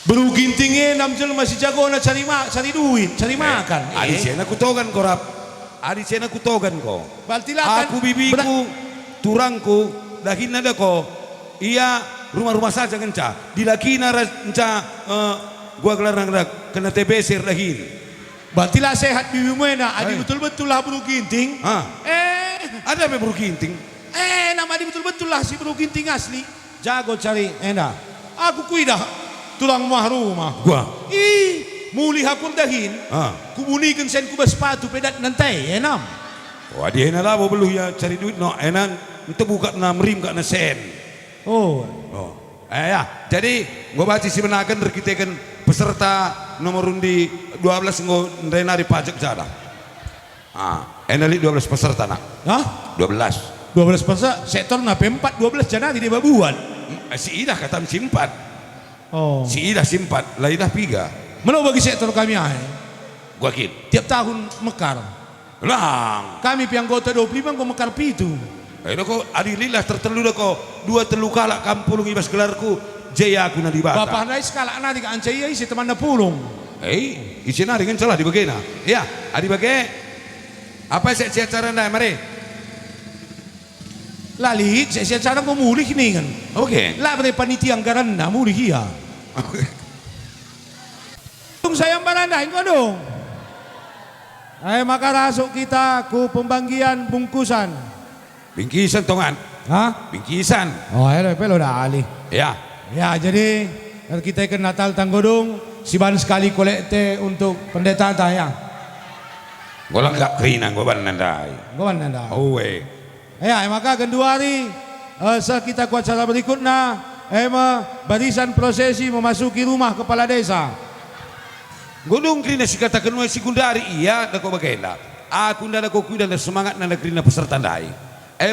Belu gintingnya namjel masih jago na cari duit, cari makan. Adi cina kutogan ko rap. Adi cina kutogan ko. Baltilakan. Aku bibiku, turangku, dahin nada ko. Iya rumah-rumah saja kenca. Dilakina kenca gua gelar nang kena TBC dahin. Baltilah sehat bibi mana. Adi betul-betul lah belu ginting. Ada apa belu ginting? Nama adi betul-betul lah si belu ginting asli. Jago cari enak. Aku kuidah. Tulang rumah. Gua. Muli hakul dahin. Kumunikan sen kubas sepatu pedat nantai enam. Wah dia enak lah belu ya cari duit no enak. Itu buka 6 rim kak na sen. Ya. Jadi gua baca si benakan rekitekan peserta nomor undi 12 ngo nari pajak jada. Enali 12 peserta nak. 12 peserta sektor nape 4 12 jana tidak babuan. Si Idah kata simpat. Si Idah simpat, lah Idah piga. Mana bagi sektor kami Gua kit. tiap tahun mekar. Lang. Kami pianggota 25 kau mekar pitu. Kok adilillah tertelu ko 2 telu kalak kampung ibas gelarku jaya aku na di bata. Bapak nai skala nanti ka ancai si teman na pulung. Isina dengan salah di bagena. Ya, adi bage. Apa sih cara nda mare? Lali saya cara kau mulih ni kan. Oke. Lah pada panitia anggaran na mulih iya. Tung sayang barandahin ko dong. Maka rasuk kita ku pembanggian bungkusan. Bingkisan tongan. Bingkisan. Pelo dah ali. Ya. Ya jadi kita ke Natal Tanggodong siban sekali kolekte untuk pendeta ya. Gua enggak kerina gua banandai. Maka kedua hari kita ku acara berikutnya barisan prosesi memasuki rumah kepala desa. Godong kerina si katakan wa sekundari iya dako bagenda. Aku nda dako kuida na semangat na kerina peserta ndai.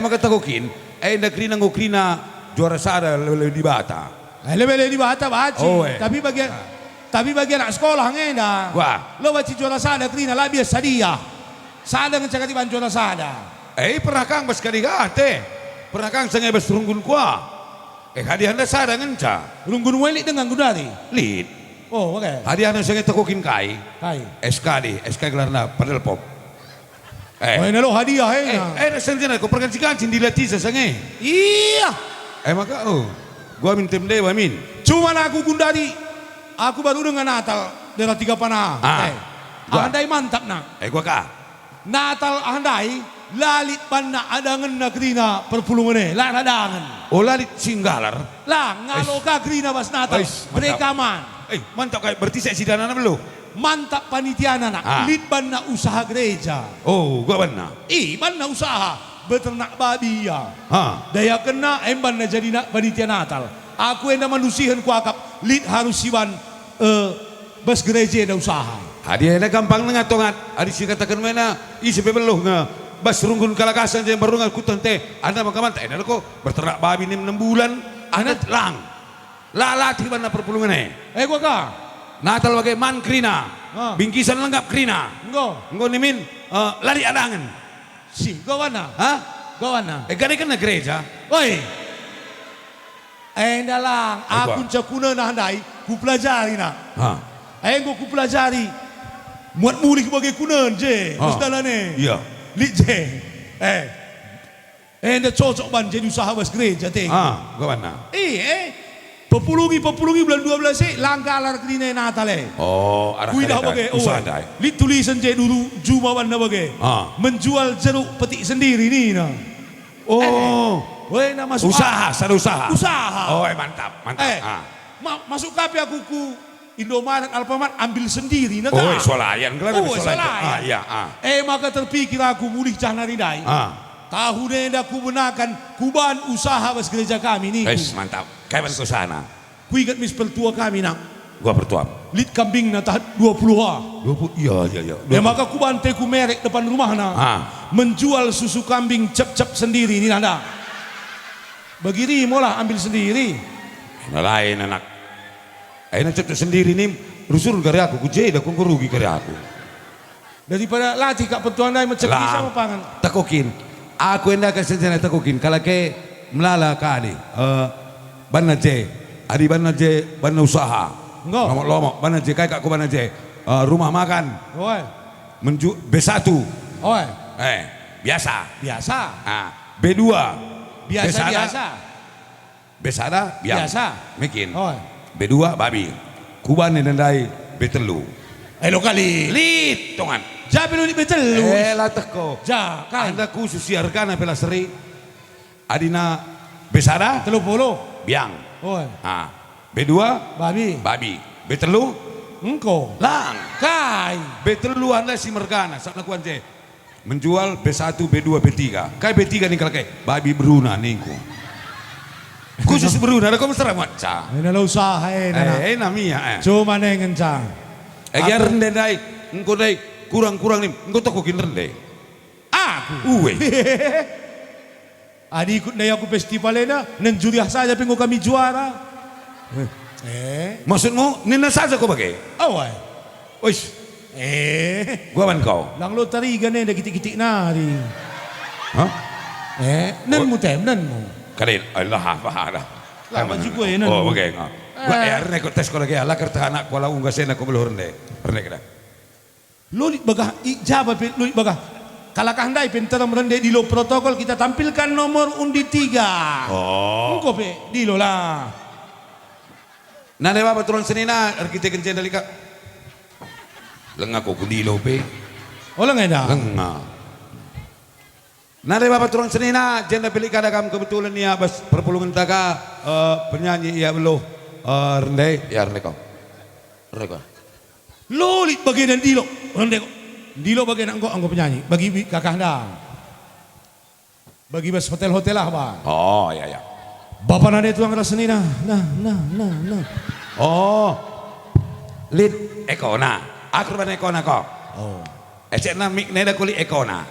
Maka takokin nda kerina ngo kerina juara sada di bata. Lebih di bata baci. Tapi bagi anak sekolah ngenda. Wah. Lo baci juara sada kerina lah biasa dia. Sada ngecakati ban juara sada. Pernah kang bas kadigate. Pernah kang sangai bas runggun kuah. Hadiah anda sada ngenca. Runggun welik dengan gudari. Lid. Oke. Hadiah anda sangai takokin kai. SK gelarna padel pop. Ini lo hadiah senjana ko pergan kancing dilatih sangai. Iya. Maka gua min tem dewa min. Cuma aku gundari. Aku baru dengan Natal dari 3 panah. Andai mantap nak. Gua kah. Natal andai lalit panna adangan na krina perpulungan lah adangan. Lalit singgalar. Lah ngalo ka krina bas Natal. Berekaman. Mantap kayak berarti saya sidana belum. Mantap panitia anak. Lit banna usaha gereja. Gua banna. Banna usaha beternak babi ya. Daya kena banna jadi panitia Natal. Aku enda manusihan ku akap lit harus siwan bas gereja da usaha. Hadiah gampang nengatongat. Adi si katakan mana isi bebeluh nga bas runggun kalakasan yang berungal kutan teh. Anda makaman teh ko berternak babi ni 6 bulan. Anda lang. Latih mana perpulungan gua ka. Natal bagai man krina. Bingkisan lengkap krina. Engko nimin lari adangan. Gua mana? Gua mana? Gani kan na gereja. Dalang aku cakuna na handai ku pelajari na. Gua ku pelajari. Muat mulih bagai kunan je. Mustalane. Iya. Lit je. Enda cocok ban jadi usaha bas gereja teh. Gua mana? Pepulungi bulan 12 langgalar krina Natal arah kuidah bagai usaha dai. Lit tulisan je dulu juma wana bagai. Menjual jeruk petik sendiri ni na. Nama usaha, sada usaha. Mantap. Masuk kape aku ku Indomaret, Alfamart ambil sendiri na ta. Swalayan kelar swalayan. Iya. Maka terpikir aku mulih cahna ridai. Tahun enda ku benakan kuban usaha bas gereja kami ni. Mantap. Kayak ke sana. Ku ingat mis pertua kami nak. Gua pertua. Lit kambing na tahun 20 Iya. Maka ku bantai ku merek depan rumah na. Menjual susu kambing cap-cap sendiri ni nanda. Begini molah ambil sendiri. Lain anak. Cap sendiri ni rusur kari aku. Kujeda aku rugi kari aku. Daripada latih kak pertuan dai macam ni sama pangan. Takokin. Aku hendak senjana takokin. Kalau ke melala kali. Banna je. Adi banna je banna usaha. Enggak. Lomok-lomok, mana je kayak aku mana je. Rumah makan. Oi. B1. Oi. Biasa. Biasa. B2. Biasa. Besada Biasa. Mekin. Oi. B2 babi. Kuban nendai B3. Lo kali. Lit tongan. Jabe lu di betel lu. Latah ko. Ja, kan. Anda khusus siarkan pela seri. Adina besada 30. biang. Oi. B2 Babi. B3 Engko. lang. Kai. B3 anda si mergana sak lakuan je. Menjual B1, B2, B3. Kai B3 nih kalau kayak babi beruna ningku. Khusus beruna ada kau mesra macam. Ini lo usaha Namanya. Cuma nengen cang. Ya rendah dai. Engkau dai kurang nih. Engkau toko kin rendah. Aku. Uwe. Adi ikut aku festival ena, nenjuriah saja pengu kami juara. Maksudmu nina saja kau bagai? Awai. Oish. Gua ban kau. Lang lo tarigan ena kitik-kitik nari. Hah? Nen mu tem, nen mu. Kadin, Allah apa? Lah maju gue nen. Oh, bagai ngau. Gua rene ko tes ko lagi ala kerta anak ko la unga sena ko belum rene. Rene kada. Lulit bagah ijabah lulit bagah. Kalakah handai pintar merendek di lo protokol kita tampilkan nomor undi 3. Engko pe di lo lah. Nah dewa baturan senina arkitek kencen dalika. Lenga ko kundi lo pe. Olang eda. Lenga. Nah dewa baturan senina jenda pilih kadakam kebetulan ya bas perpulungan taka penyanyi ya belum rendai ya rendai kau. Rendai kau. Lulit bagian di lo rendek. Dilo bagi anggo penyanyi, bagi kakak anda, bagi bas hotel-hotel lah bang. Oh ya. Bapak nade tuang rasani nah. Oh, lid ekona, aku ban ekona kok. Oh, Ecek na mik neda kuli ekona.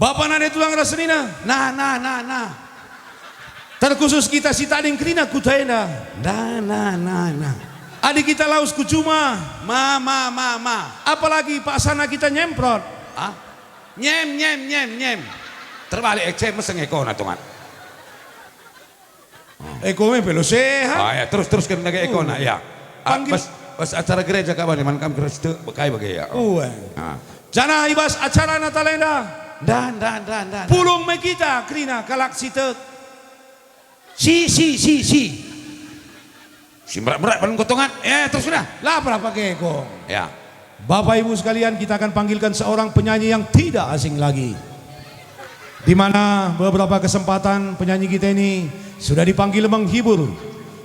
Bapak nade tuang rasani nah. Nah. Terkhusus kita si tading krina kutaena. Nah. Adik kita laus kucuma. Ma. Apalagi Pak Sana kita nyemprot. Nyem. Terbalik ecek meseng ekona tungan. Eko pelo sehat. Ya terus kan naga ekona ya. Panggil. Pas acara gereja kapan man kam gereja tu bekai bagai ya. Jana ibas acara Natalenda. Dan. Pulung me kita krina kalak sitek. Si. Si berat pan gotongan. Terus sudah. Lah berapa keko? Ya. Bapak Ibu sekalian, kita akan panggilkan seorang penyanyi yang tidak asing lagi. Di mana beberapa kesempatan penyanyi kita ini sudah dipanggil menghibur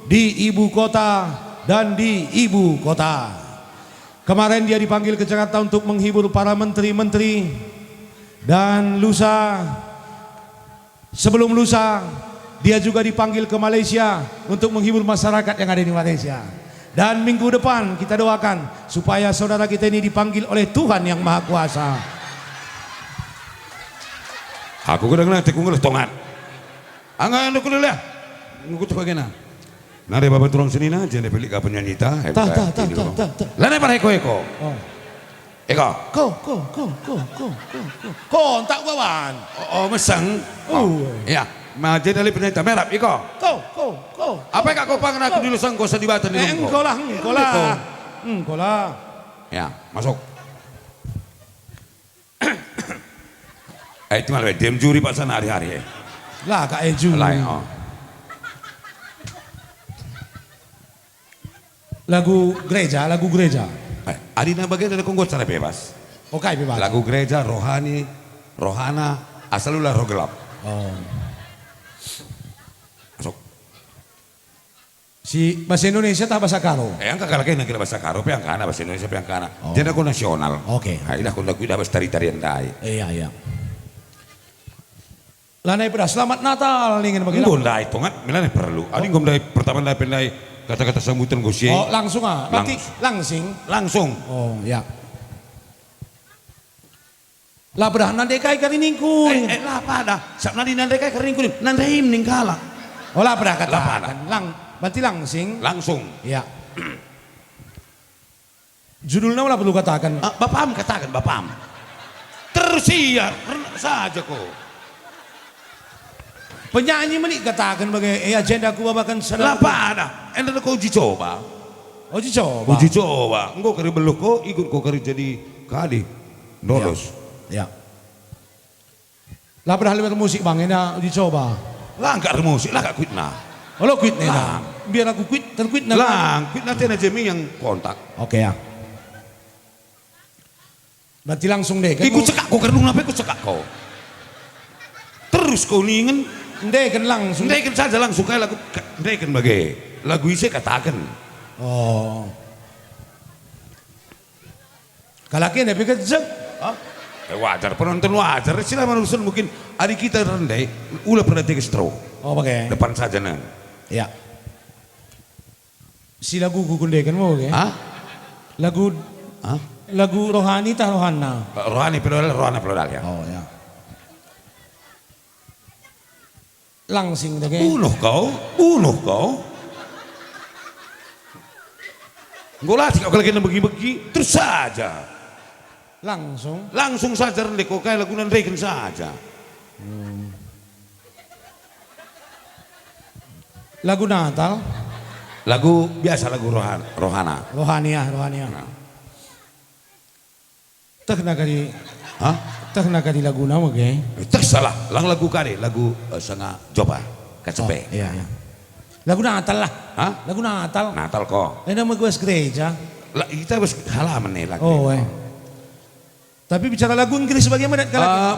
di ibu kota dan di ibu kota. Kemarin dia dipanggil ke Jakarta untuk menghibur para menteri-menteri, dan sebelum lusa dia juga dipanggil ke Malaysia untuk menghibur masyarakat yang ada di Malaysia. Dan minggu depan kita doakan supaya saudara kita ini dipanggil oleh Tuhan yang Maha Kuasa. Aku kadang nanti ku ngeluh tongan. Angga aku dulu ya. Nunggu tu bagaimana? Nare baba turang sini na, jangan pilih ka penyanyi ta. Ta. Lana para eko. Eko. Ko tak kawan. Oh mesang. Ya. Majen dari penyanyi ta merap eko. Ko. Apa kak kau pangan aku dulu sang kau sedibatan di Engkau lah. Ya, masuk. Itu malah dem juri Pak Sana hari-hari. Lah kak Eju. Lagu gereja. Adina bagian dari konggo cara bebas. Oke bebas. Lagu gereja, rohani, rohana, asal ulah roh gelap. Masuk. Si bahasa Indonesia tak bahasa Karo. Yang kakak lagi negara bahasa Karo, yang kana bahasa Indonesia, yang kana. Jadi aku nasional. Oke. Idah aku lagu idah bahasa tari-tarian dai. Iya. Lanai pada selamat Natal nih bagaimana? Enggak dai tongat, milane perlu. Adi ngom dai pertama dai pendai kata-kata sambutan gosi. Oh langsung berarti langsung. Oh ya. Lah bedah nanti kai kari ningku. Lah pada. Sak nadi nanti kai kari ningku. Nandaim ningkala. Oh lah bedah kata. Berarti langsung. Ya. Judulnya lah perlu katakan. Bapam katakan bapam. Terus iya saja kok. Penyanyi menik katakan bagai agenda ku babakan lah pada. Enda kau uji coba. Uji coba. Uji coba. Engkau kari beluh kok, ikut kau kari jadi kali. Lolos. Ya. Lah pernah lihat musik bang, ini uji coba. Lah enggak ada musik, lah enggak quit nah. Oh lo quit nih nah. Biar aku quit, terquit nah. Lah, quit nanti aja yang kontak. Oke ya. Berarti langsung deh. Ikut cekak kau kerdung apa ikut cekak kau. Terus kau ningen. Ndeken langsung. Ndeken saja langsung kayak lagu ndeken bagai. Lagu isi katakan. Oh. Kalau kini pikir jeng. Wajar penonton wajar. Sila manusia mungkin hari kita rendai. Ulah pernah tiga stroke. Oh pakai. Depan saja nang. Ya. Si lagu kundeken mau ke? Lagu. Lagu rohani tah rohana. Rohani pelodal ya. Oh ya. Langsing deh. Bunuh kau. Ngolah kalau kena begi-begi terus saja. Langsung saja rendek kau kayak lagu nandaikan saja. Lagu Natal. Lagu biasa lagu rohana. Rohania. Tak nak kali lagu nama ke? Tak salah, lagu kari, lagu sanga jopa, kacepe. Iya. Lagu Natal lah. Lagu Natal. Natal kok. Ini nama gue gereja. Lah kita bos halaman nih lagu. Oh Tapi bicara lagu Inggris bagaimana?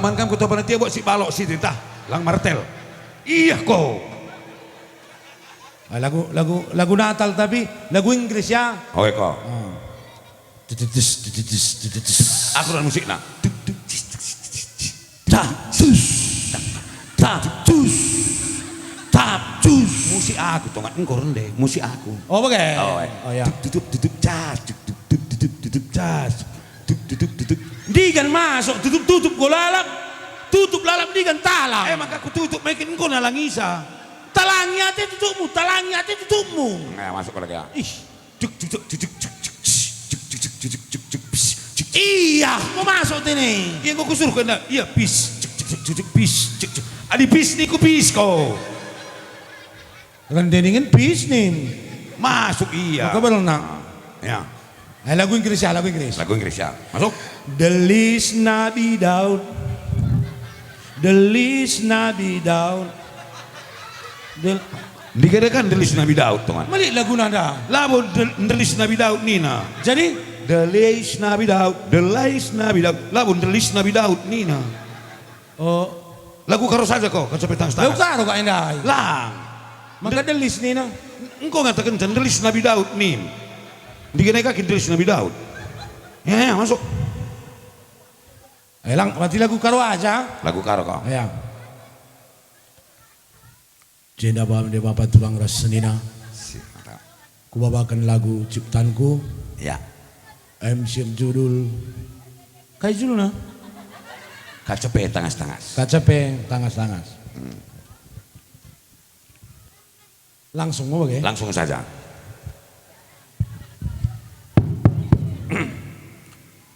Man kam kutu panitia buat si balok si titah, lang martel. Iya kok. Lagu Natal tapi lagu Inggris ya. Oke kok. Aku dan musik nak. Tapcus. Musik aku tuh nggak engkau rendeh. Musik aku. Oh pakai. Oh ya. Tutup cas. Digan masuk tutup golalap. Tutup lalap digan talang. Maka aku tutup makin engkau nalangisa. Talangi hati tutupmu. Nggak masuk lagi ya. Iya, mau masuk ini. Iya kau kusuruh kena. Iya bis. Adi bis nih ku bis kau. Rendeningen bis nih. Masuk iya. Kau belum nak. Ya. Lagu Inggris ya. Lagu Inggris ya. Masuk. The list Nabi Daud. Dikatakan The list Nabi Daud teman. Malik lagu nada. Lalu The list Nabi Daud nina. Jadi The list Nabi Daud. Lalu The list Nabi Daud nina. Oh. Lagu karo saja kau. Kecepatan setengah. Lagu karo kau indah. Lang. Maka The list nina. Engkau ngatakan The list Nabi Daud nin. Dikatakan The list Nabi Daud. Ya masuk. Lang, berarti lagu karo aja. Lagu karo kau. Ya. Jenda bapak tulang ras senina. Kubawakan lagu ciptanku. Ya. MC judul. Kayak judul nah. Kacepe tangas-tangas. Langsung mau bagaimana? Langsung saja.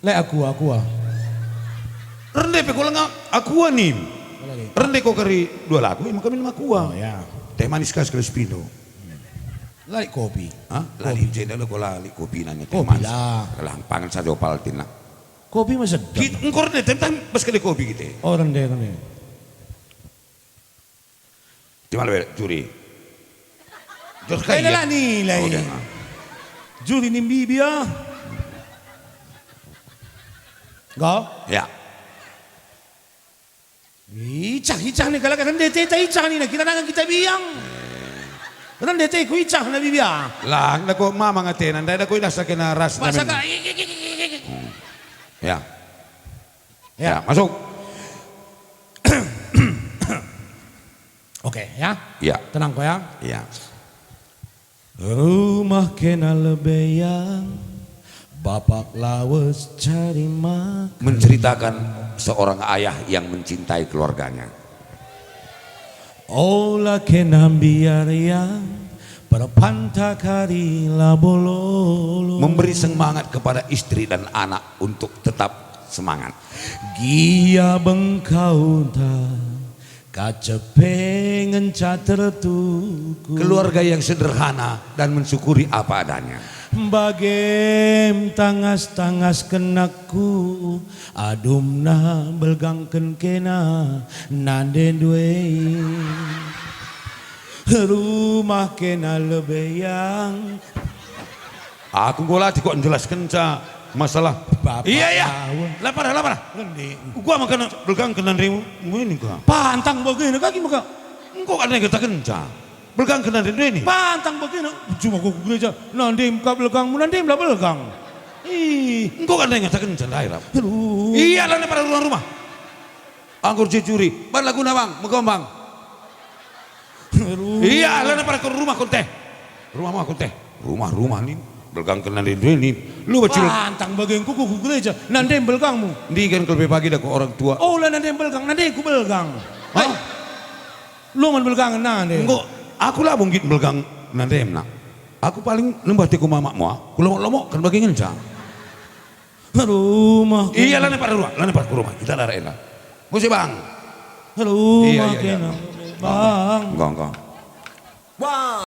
Le aku. Rendeh pe kau aku nih. Rendeh kau kari dua lagu, maka minum aku. Oh ya. Teh manis kas Crispino. Lali kopi. Lali jeda lo kau lali kopi nanya teh Kopi manis. lah. Kelang pangan saja opaltin lah. Kopi mah sedap. Engkau rendeh tentang pas kali kopi gitu. Oh rendeh. Di mana juri? Juri Kaya lah nilai. Juri ni bibia. Kau? Ya. Icah nih kalau kan DT icah nih kita nangan kita biang. Kan DT ku icah na bibia. Lang na ko mama ngatenan dahil ako nasa kinaras namin. Masa ka. Ya, masuk. Oke, ya. Ya. Tenang kok ya. Ya. Rumah kenal beyang, bapak lawas cari makan. Menceritakan seorang ayah yang mencintai keluarganya. Ola kenam biar yang perpantakari labololo. Memberi semangat kepada istri dan anak untuk tetap semangat. Gia bengkau ta kacepengen catertuku. Keluarga yang sederhana dan mensyukuri apa adanya. Bagem tangas-tangas kenaku adumna belgangken kena nande duwe rumah kena lebeyang. Aku gola kok jelaskan ca masalah. Bapak Iya. tahu. Lapar. Ngendi? Gua makan belgangkan nandrimu. Ini gua. Pantang begini kaki muka. Engkau kan yang kita kenca. Belgangkan nandrimu ini. Pantang begini. Cuma kok gereja nanti muka belakangmu nanti belah belakang. Ih, Engkau kan yang kita kenca daerah. aduh. Iya lah pada rumah. Anggur curi. Bar lagu bang, megambang. Aduh. Iya lah pada ke rumah konte. Rumah konte. Rumah nih. Belgangkan nandrimu ini. Lu baca. Pantang begini kuku gereja nanti belakangmu. Di kan kalau pagi dah ke orang tua. Oh lah nanti belakang nanti aku belakang. Hah? Lu man belakang nanti. Engkau, aku lah mungkin belgang nandrimu nak. Aku paling nembah tiku mamakmu. Aku lomok kan bagi ngenca. Rumah. Iya lah pada rumah. Lah pada rumah. Kita lah rela. Mesti bang. Rumah Iya. kena bang. Enggak. Bang.